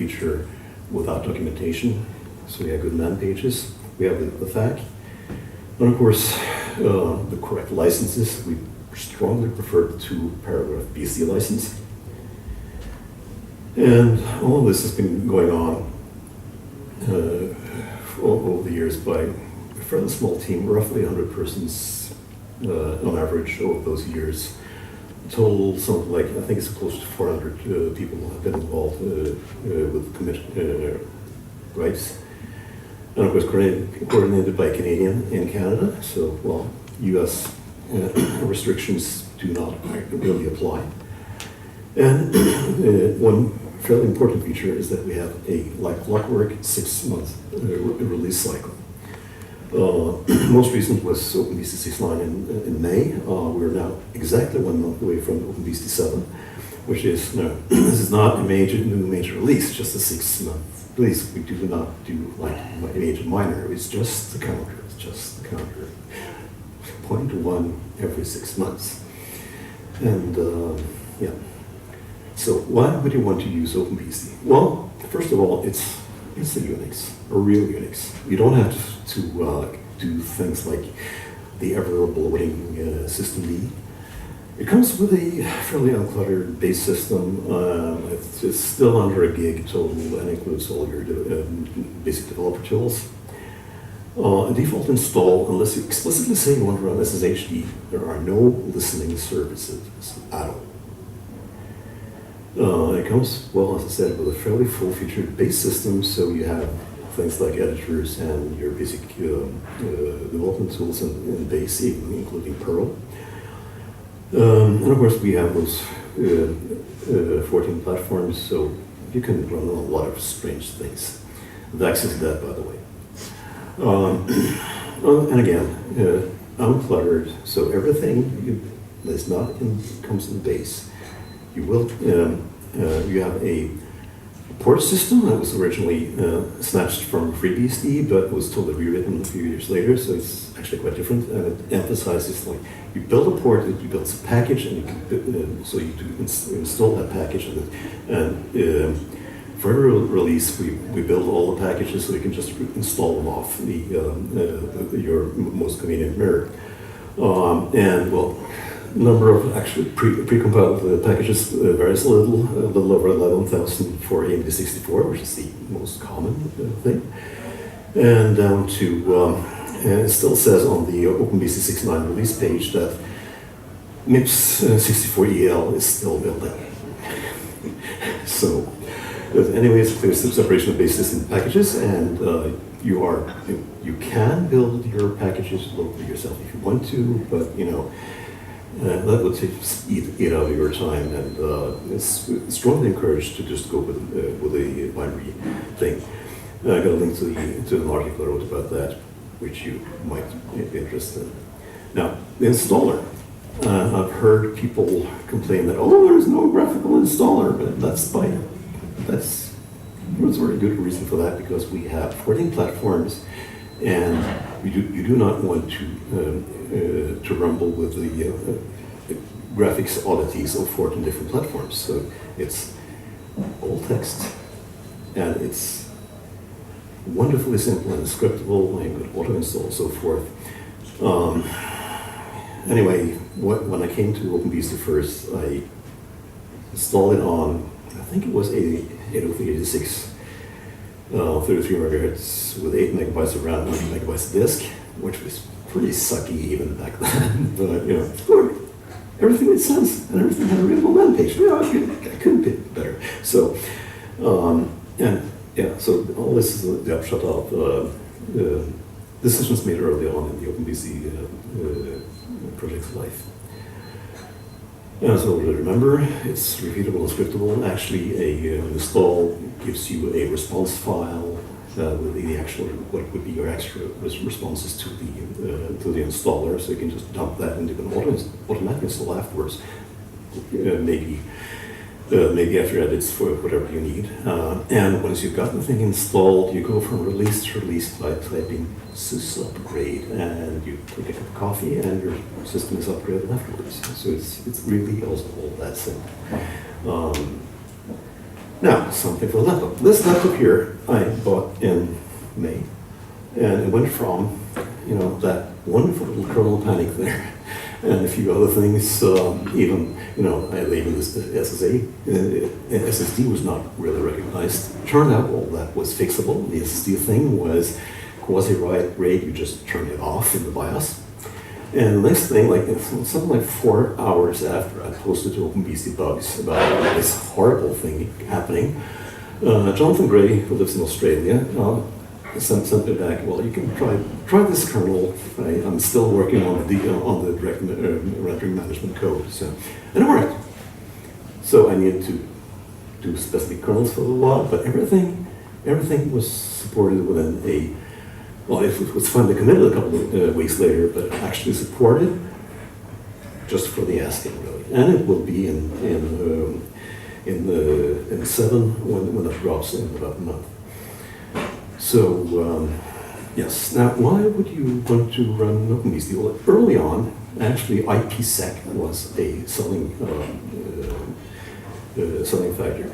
feature without documentation. So we have good man pages. We have the FAQ. And of course, the correct licenses. We strongly prefer to paragraph BSD license. And all of this has been going on over the years by a fairly small team, roughly 100 persons on average over those years. Total, something like, I think it's close to 400 people have been involved with commit rights. And of course, coordinated by Canadian in Canada. So, well, US restrictions do not really apply. And one fairly important feature is that we have a, like clockwork, 6-month release cycle. Most recent was OpenBSD 6.9 in May. We're now exactly 1 month away from OpenBSD 7, which is, this is not a new major release, just a 6-month release. We do not do like major minor, it's just the counter, 0.1 every 6 months. And yeah. So why would you want to use OpenBSD? Well, first of all, it's a Unix, a real Unix. You don't have to do things like the ever-bloating systemd. It comes with a fairly uncluttered base system. It's still under a gig total and includes all your basic developer tools. A default install, unless you explicitly say you want to run SSHD, there are no listening services at all. It comes, well, as I said, with a fairly full-featured base system, so you have things like editors and your basic development tools in base, even including Perl. And of course, we have those 14 platforms, so you can run a lot of strange things. VAX is that, by the way. And again, uncluttered, so everything that's not comes in base. You will, you have a port system that was originally snatched from FreeBSD, but was totally rewritten a few years later, so it's actually quite different. And it emphasizes, like, you build a port, you build a package, and you can, so you do install that package. And for every release, we build all the packages so you can just install them off your most convenient mirror. And well, number of actually pre-compiled packages varies a little over 11,000 for AMD64, which is the most common thing, and down to, and it still says on the OpenBSD 6.9 release page that MIPS 64EL is still building. So, anyways, there's some separation of base system packages, and you can build your packages locally yourself if you want to, but that would eat out of your time, and it's strongly encouraged to just go with a binary thing. I got a link to an article I wrote about that, which you might be interested in. Now, the installer. I've heard people complain that, oh, there's no graphical installer, but there's a very good reason for that, because we have 14 platforms, and you do not want to rumble with the graphics oddities of 14 different platforms. So it's all text, and it's wonderfully simple and scriptable, and good auto install and so forth. Anyway, when I came to OpenBSD first, I installed it on, I think it was 80386. 33 megahertz with 8 megabytes of RAM, 100 megabytes of disk, which was pretty sucky even back then. But look, everything made sense, and everything had a readable man page. I couldn't be better. So, and yeah, so all this is the upshot of decisions made early on in the OpenBSD project's life. So remember, it's repeatable and scriptable. Actually, an install gives you a response file with the actual, what would be your extra responses to the installer, so you can just dump that into an automatic install afterwards. Maybe after edits for whatever you need. And once you've got the thing installed, you go from release to release by typing sys upgrade, and you take a cup of coffee, and your system is upgraded afterwards. So it's really also all that simple. Now, something for the laptop. This laptop here I bought in May, and it went from, that wonderful little kernel panic there, and a few other things, even, this SSD was not really recognized. Turned out all that was fixable. The SSD thing was quasi-RAID, you just turn it off in the BIOS. And the next thing, something like 4 hours after I posted to OpenBSD bugs about this horrible thing happening, Jonathan Gray, who lives in Australia, sent me back, well, you can try this kernel. I'm still working on the direct rendering management code. So, and it worked. So I needed to do specific kernels for a while, but everything was supported within a. Well, it was finally committed a couple of weeks later, but actually supported just for the asking, really. And it will be in 7 when it drops in about a month. So, yes. Now, why would you want to run OpenBSD? Well, early on, actually, IPsec was a selling factor.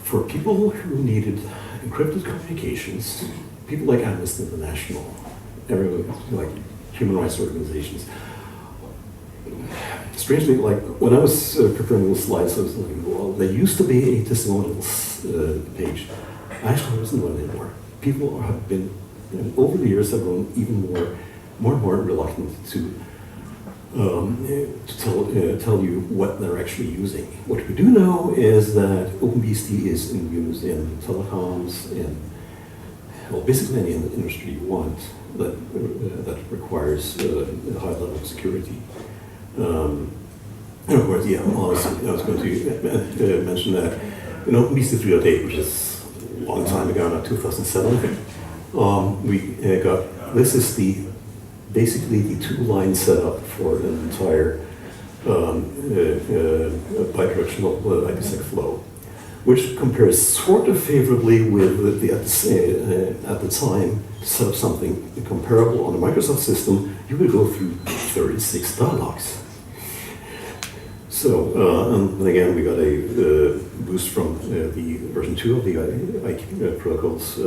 For people who needed encrypted communications, people like Amnesty International, everyone, like human rights organizations. Strangely, like when I was preparing the slides, I was thinking, well, there used to be a testimonials page. Actually, there isn't one anymore. People have been, over the years, have grown even more and more reluctant to tell you what they're actually using. What we do know is that OpenBSD is in use in telecoms, well, basically any industry you want that requires a high level of security. And of course, yeah, I was going to mention that in OpenBSD 3.8, which is a long time ago, now 2007, we got, this is basically the two-line setup for an entire bidirectional IPsec flow, which compares sort of favorably with at the time, to set up something comparable on a Microsoft system, you would go through 36 dialogues. So, and again, we got a boost from the version 2 of the IQ protocols.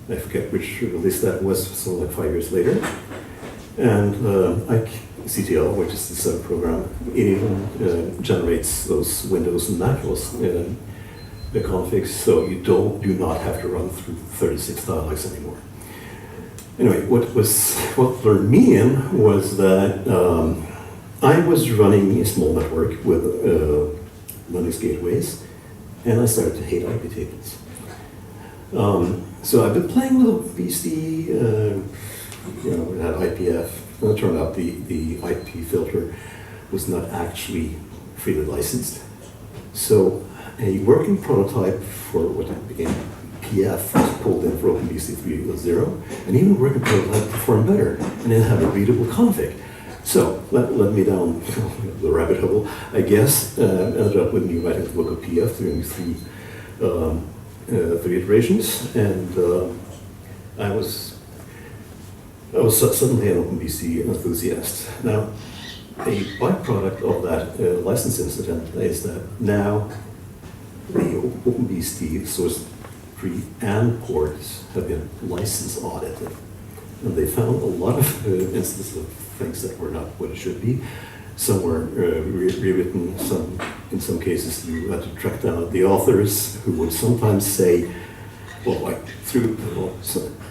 I forget which release that was, something like 5 years later. And CTL, which is the sub program, it even generates those Windows and Mac OS configs, so you do not have to run through 36 dialogues anymore. Anyway, what lured me in was that I was running a small network with Linux gateways, and I started to hate IP tables. So I've been playing with BSD, it had IPF. Well, it turned out the IP filter was not actually freely licensed. So a working prototype for what became PF was pulled in for OpenBSD 3.0, and even a working prototype performed better, and it had a readable config. So that led me down the rabbit hole, I guess. Ended up with me writing the book of PF during three iterations, and I was suddenly an OpenBSD enthusiast. Now, a byproduct of that license incident is that now the OpenBSD source tree and ports have been license audited, and they found a lot of instances of things that were not what it should be. Some were rewritten. In some cases, you had to track down the authors, who would sometimes say,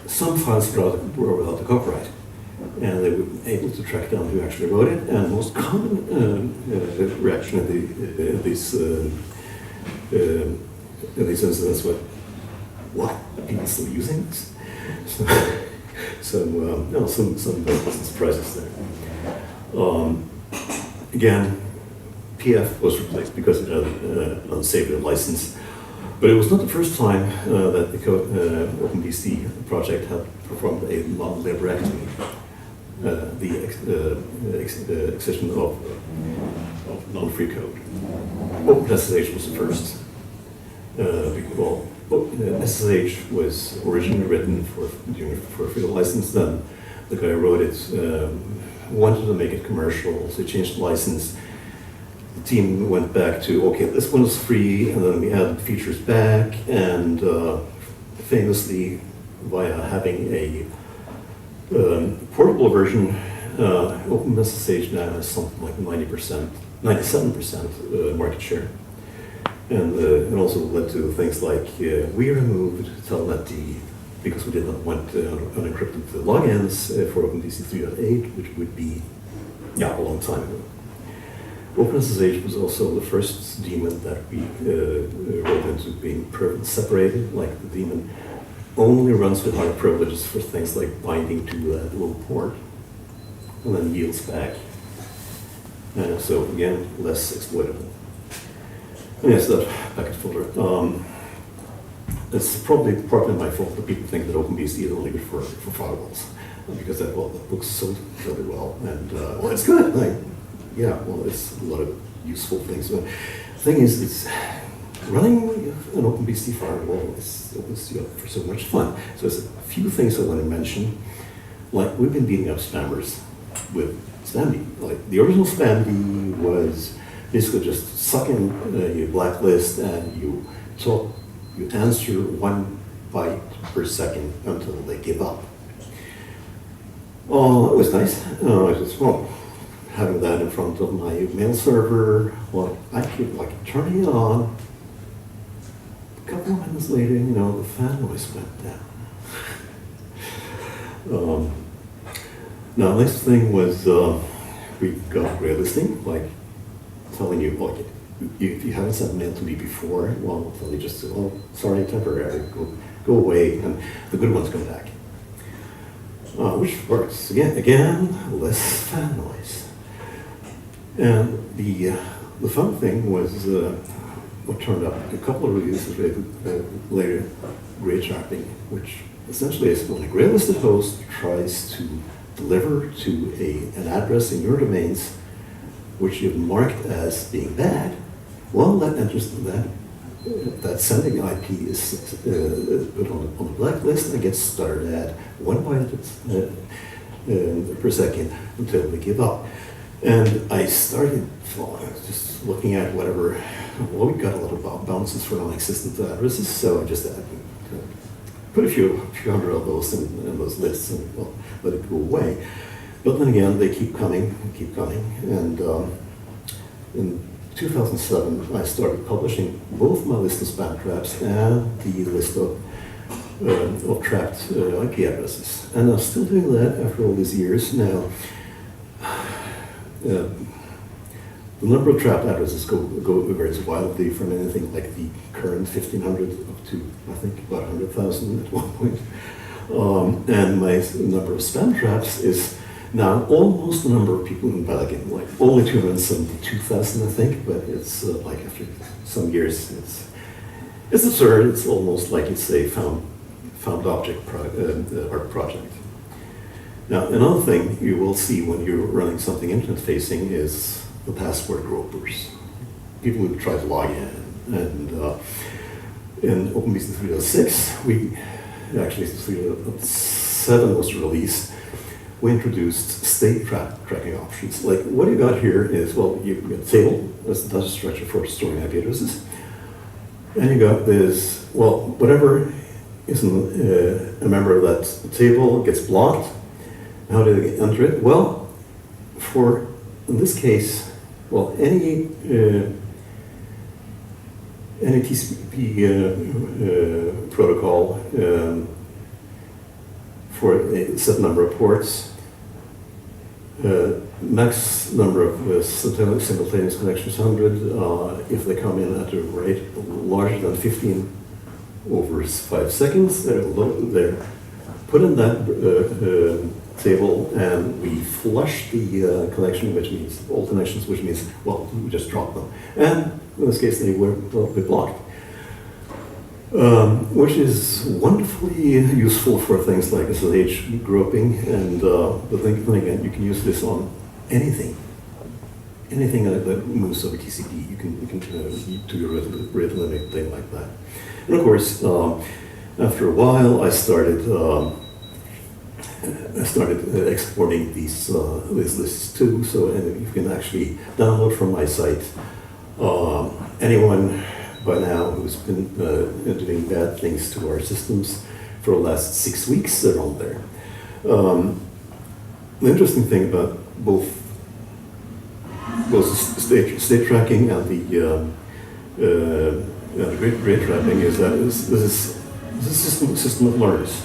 some files were without the copyright, and they were able to track down who actually wrote it. And the most common reaction in these incidents was, "What? Are people still using this?" Some surprises there. Again, PF was replaced because it had an unsavory license. But it was not the first time that the OpenBSD project had performed a non-librectomy, the extension of non-free code. OpenSSH was the first. SSH was originally written for free license. Then the guy who wrote it wanted to make it commercial, so he changed the license. the team went back to, okay, this one's free, and then we added features back, and famously, via having a portable version, OpenSSH now has something like 90%, 97% market share. And it also led to things like we removed telnet because we did not want unencrypted logins for OpenBSD 3.8, which would be, yeah, a long time ago. OpenSSH was also the first daemon that we wrote into being privilege separated, like the daemon only runs with high privileges for things like binding to a low port, and then yields back. So again, less exploitable. And yes, that package folder. It's probably partly my fault that people think that OpenBSD is only good for firewalls, because that, well, the book's sold really well, and well, it's good. Like, yeah, well, it's a lot of useful things. But the thing is, it's running an OpenBSD firewall is opens you up for so much fun. So there's a few things I want to mention. Like, we've been beating up spammers with Spamd. Like, the original Spamd was basically just suck in your blacklist, and you answer 1 byte per second until they give up. Oh, that was nice. I just, well, having that in front of my mail server, well, I keep like turning it on. A couple of minutes later, you know, the fan noise went down. Now, next thing was we got gray listing, like telling you, like, if you haven't sent mail to me before, well, I'll tell you just, oh, sorry, temporary, go away, and the good ones come back. Which works. Again, less fan noise. And the fun thing was what turned up a couple of releases later, gray trapping, which essentially is when a gray listed host tries to deliver to an address in your domains which you've marked as being bad, well, that enters that sending IP is put on the blacklist and gets started at 1 byte per second until we give up. And I started just looking at whatever, well, we got a lot of bounces for non-existent addresses, so I just put a few hundred of those in those lists and, well, let it go away. But then again, they keep coming, and in 2007, I started publishing both my list of spam traps and the list of trapped IP addresses. And I'm still doing that after all these years now. The number of trapped addresses varies wildly from anything like the current 1,500 up to, I think, about 100,000 at one point. And my number of spam traps is now almost the number of people in Belgium, like only 272,000, I think, but it's like after some years, it's absurd. It's almost like it's a found object art project. Now, another thing you will see when you're running something internet-facing is the password gropers. People who try to log in. And in OpenBSD 3.6, we actually 3.7 was released. We introduced state tracking options. Like, what you got here is, well, you got a table, that's the data structure for storing IP addresses. And you got this, well, whatever isn't a member of that table gets blocked. How do they enter it? Well, in this case, well, any TCP protocol for a set number of ports, max number of simultaneous connections 100. If they come in at a rate larger than 15 over 5 seconds, they're put in that table, and we flush the connection, which means all connections, which means, well, we just drop them. And in this case, they were blocked. Which is wonderfully useful for things like SSH groping, and then again, you can use this on anything that moves over TCP. You can do your rate limit thing like that. And of course, after a while, I started I started exporting these lists too, so and you can actually download from my site. Anyone by now who's been doing bad things to our systems for the last 6 weeks, they're on there. The interesting thing about both state tracking and the rate trapping is that this is a system of learners.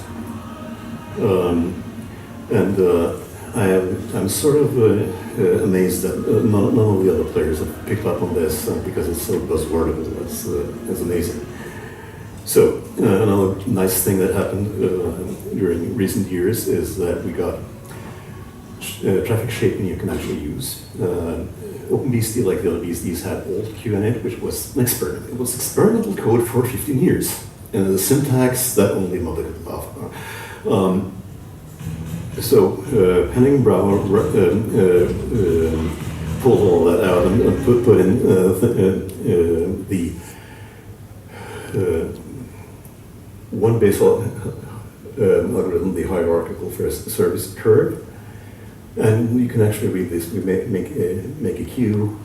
I'm sort of amazed that none of the other players have picked up on this because it's so buzzword. It's amazing. So another nice thing that happened during recent years is that we got traffic shaping you can actually use. OpenBSD, like the other BSDs, had alt-Q in it, which was an experiment. It was experimental code for 15 years. And the syntax that only mother could laugh about. So Henning Brauer pulled all that out and put in the one base algorithm, the hierarchical service curve. And you can actually read this. We make a queue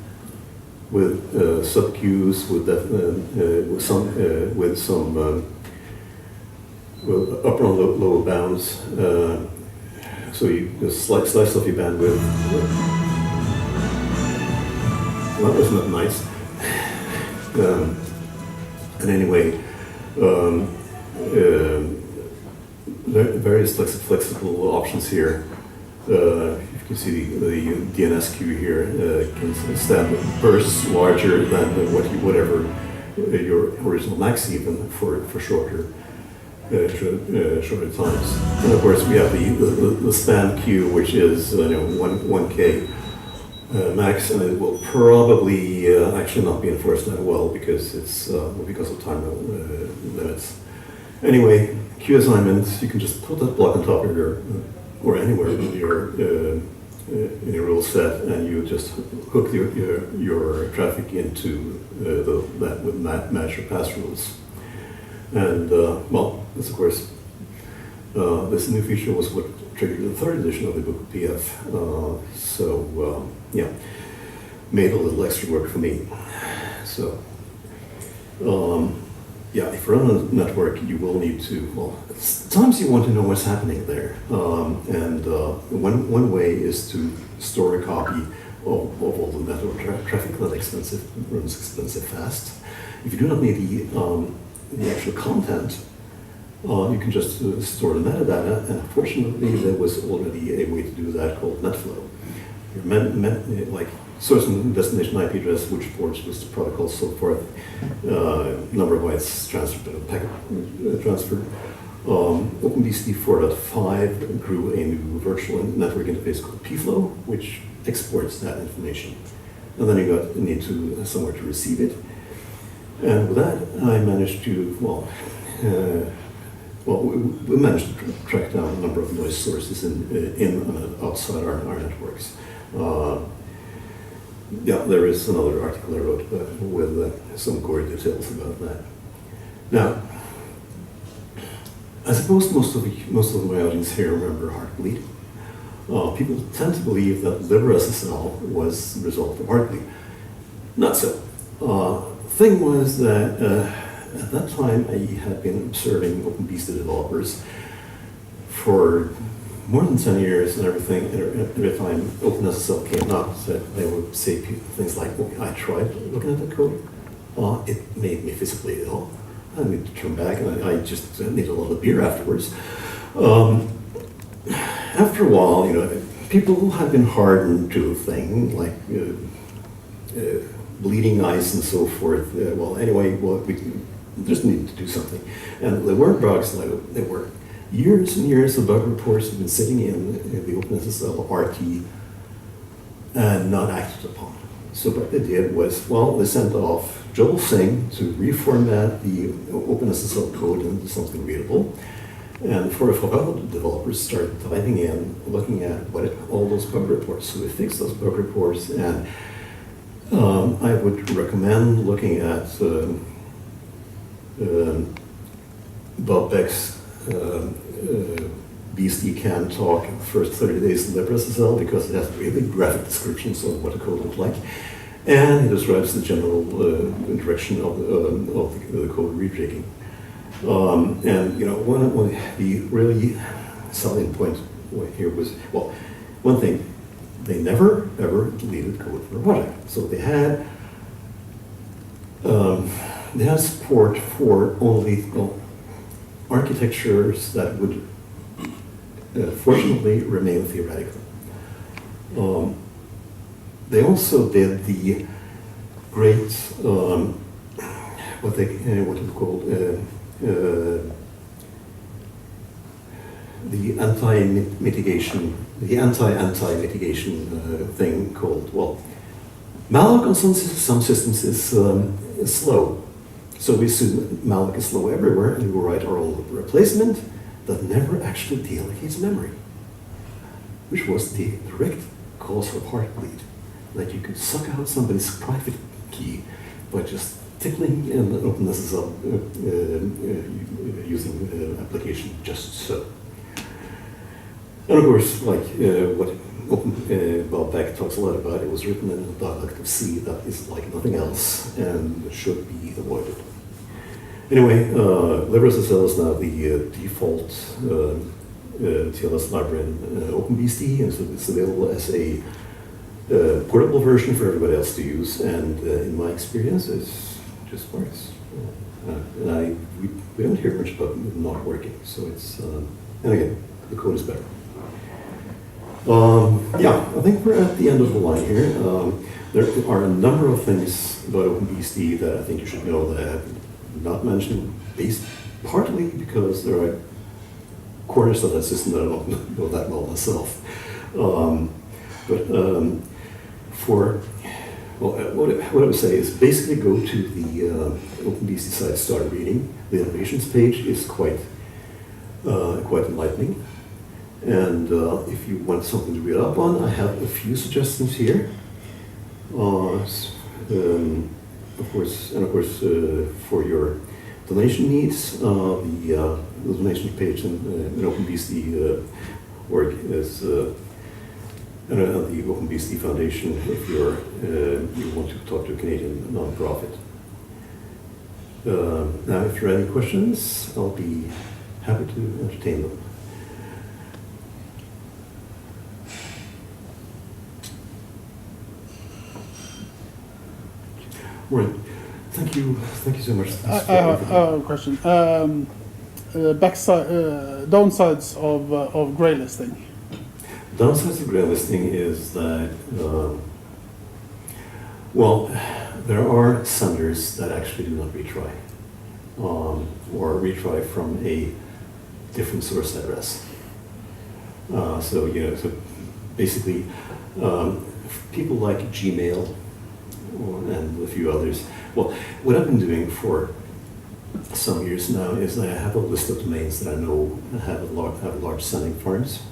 with sub-queues with some upper and lower bounds. So you just slice off your bandwidth. Well, that was not nice. And anyway, various flexible options here. You can see the DNS queue here can stand bursts larger than whatever your original max even for shorter times. And of course we have the span queue, which is 1K max, and it will probably actually not be enforced that well because it's because of time limits. Anyway, queue assignments, you can just put that block on top of your or anywhere in your rule set, and you just hook your traffic into that would match your pass rules. And well, this of course, this new feature was what triggered the third edition of the book PF. So yeah, made a little extra work for me. So. Yeah, if you're on a network, you will need to, well, sometimes you want to know what's happening there. One way is to store a copy of all the network traffic that runs expensive fast. If you do not need the actual content, you can just store the metadata, and fortunately there was already a way to do that called NetFlow. Like source and destination IP address, which ports, was the protocol, so forth, number of bytes transferred, packet transferred. OpenBSD 4.5 grew a new virtual network interface called pflow, which exports that information. And then you need to somewhere to receive it. And with that, I managed to, we managed to track down a number of noise sources in and outside our networks. Yeah, there is another article I wrote with some gory details about that. Now, I suppose most of my audience here remember Heartbleed. People tend to believe that LibreSSL was the result of Heartbleed. Not so. Thing was that at that time I had been observing OpenBSD developers for more than 10 years and everything. Every time OpenSSL came up, they would say things like, well, I tried looking at the code. It made me physically ill. I need to turn back, and I just need a lot of beer afterwards. After a while, people have been hardened to a thing like bleeding ice and so forth. We just needed to do something. And they weren't bugs, they were years and years of bug reports have been sitting in the OpenSSL RT and not acted upon. So what they did was, they sent off Joel Singh to reformat the OpenSSL code into something readable. And 4.5 developers started diving in, looking at all those bug reports. So we fixed those bug reports, and I would recommend looking at Bob Beck's OpenBSD can talk the first 30 days in LibreSSL because it has really graphic descriptions of what the code looked like. And it describes the general direction of the code rejigging. And you know, one of the really selling point here was, well, one thing, they never ever deleted code from the project. So they had support for only architectures that would fortunately remain theoretical. They also did the great, what you call the anti-mitigation thing called, well, malloc on some systems is slow. So we assume malloc is slow everywhere, and we will write our own replacement that never actually deallocates memory, which was the direct cause for heartbleed. That you could suck out somebody's private key by just tickling an OpenSSL using application just so. And of course, like what Bob Beck talks a lot about, it was written in a dialect of C that is like nothing else and should be avoided. Anyway, LibreSSL is now the default TLS library in OpenBSD, and so it's available as a portable version for everybody else to use, and in my experience, it just works. We don't hear much about it not working, so it's, and again, the code is better. Yeah, I think we're at the end of the line here. There are a number of things about OpenBSD that I think you should know that I have not mentioned, based partly because there are corners of that system that I don't know that well myself. What I would say is basically go to the OpenBSD site, start reading. The innovations page is quite enlightening. And if you want something to read up on, I have a few suggestions here. Of course, for your donation needs, the donation page in OpenBSD org is the OpenBSD Foundation if you want to talk to a Canadian nonprofit. Now, if there are any questions, I'll be happy to entertain them. Right. Thank you so much. I have a question. Downsides of gray listing. Downsides of gray listing is that, well, there are senders that actually do not retry, or retry from a different source address. So basically, people like Gmail and a few others. Well, what I've been doing for some years now is I have a list of domains that I know have large sending farms,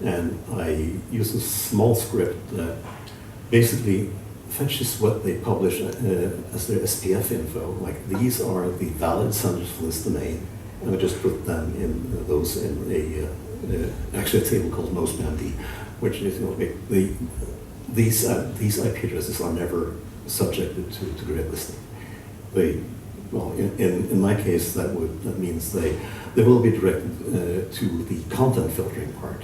and I use a small script that basically fetches what they publish as their SPF info. Like, these are the valid senders for this domain, and I just put them in those in actually a table called NoSpamD, which is these IP addresses are never subjected to gray listing. In my case, that means they will be directed to the content filtering part.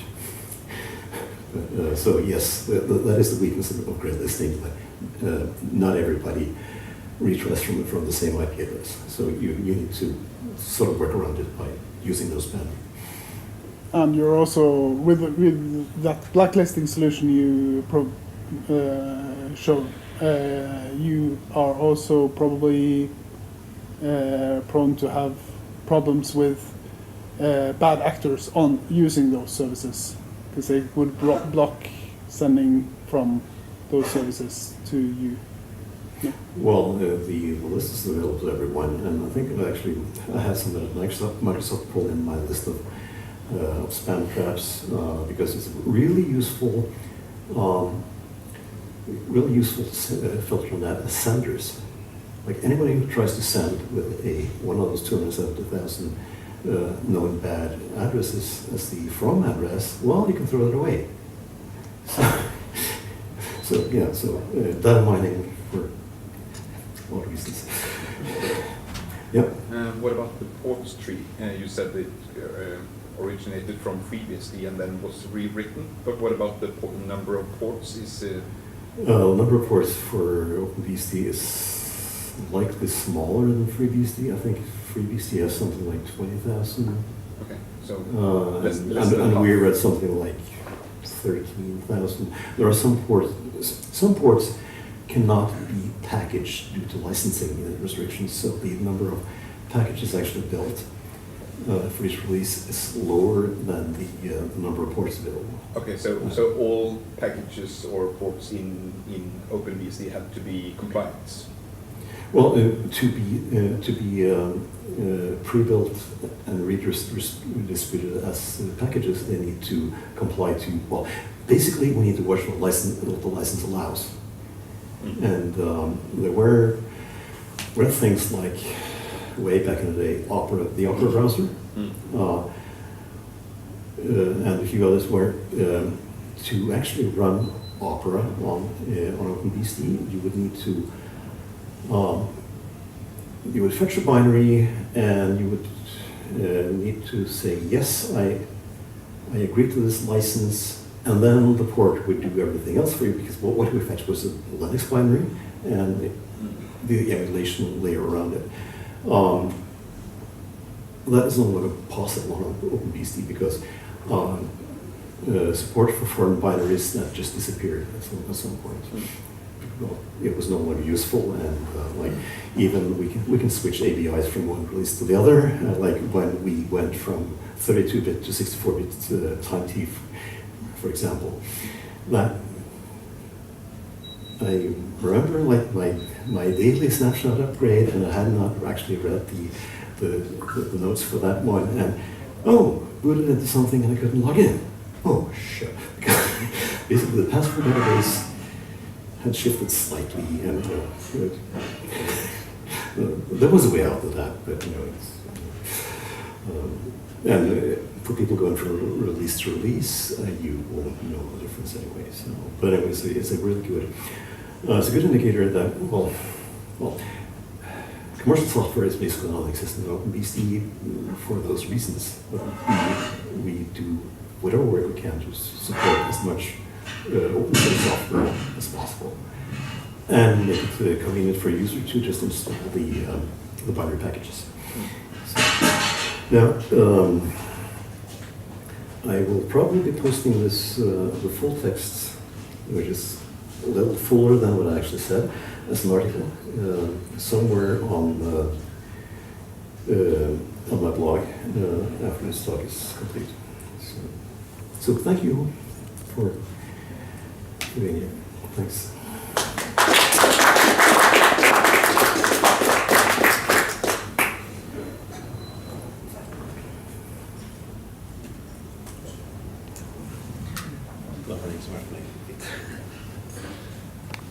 So yes, that is the weakness of gray listing, but not everybody retries from the same IP address. So you need to sort of work around it by using those PAN. And you're also, with that blacklisting solution you showed, you are also probably prone to have problems with bad actors on using those services, because they would block sending from those services to you. Yeah. Well, the list is available to everyone, and I think I have some that Microsoft pulled in my list of spam traps because it's really useful. Really useful filter on that as senders. Like, anybody who tries to send with one of those 270,000 known bad addresses as the from address, well, you can throw it away. So data mining for a lot of reasons. Yep. What about the ports tree? You said it originated from FreeBSD and then was rewritten, but what about the number of ports? Is the number of ports for OpenBSD is likely smaller than FreeBSD. I think FreeBSD has something like 20,000. Okay, so and we read something like 13,000. There are some ports. Some ports cannot be packaged due to licensing restrictions, so the number of packages actually built for each release is lower than the number of ports available. Okay, so all packages or ports in OpenBSD have to be compliant. Well, to be pre-built and redistributed as packages, they need to comply to, well, basically we need to watch what the license allows. Mm-hmm. And there were things like, way back in the day, the Opera browser, and a few others where to actually run Opera on OpenBSD, you would need to you would fetch a binary and you would need to say, yes, I agree to this license, and then the port would do everything else for you, because what we fetched was a Linux binary and the emulation layer around it. That is no longer possible on OpenBSD because support for foreign binaries that just disappeared at some point. Well, it was no longer useful, and like even we can switch ABIs from one release to the other. Like when we went from 32-bit to 64-bit time T, for example, that I remember like my daily snapshot upgrade, and I had not actually read the notes for that one, and booted into something and I couldn't log in. Oh shit! Basically, the password database had shifted slightly, and there was a way out of that, but for people going from release to release, you won't know the difference anyway. So, but anyways, it's a really good, it's a good indicator that well, commercial software is basically non-existent in OpenBSD for those reasons. But we do whatever way we can to support as much open source software as possible, and make it convenient for a user to just install the binary packages. So, now, I will probably be posting this the full text, which is a little fuller than what I actually said, as an article somewhere on my blog after this talk is complete. So thank you for being here. Thanks. Nothing's worth making.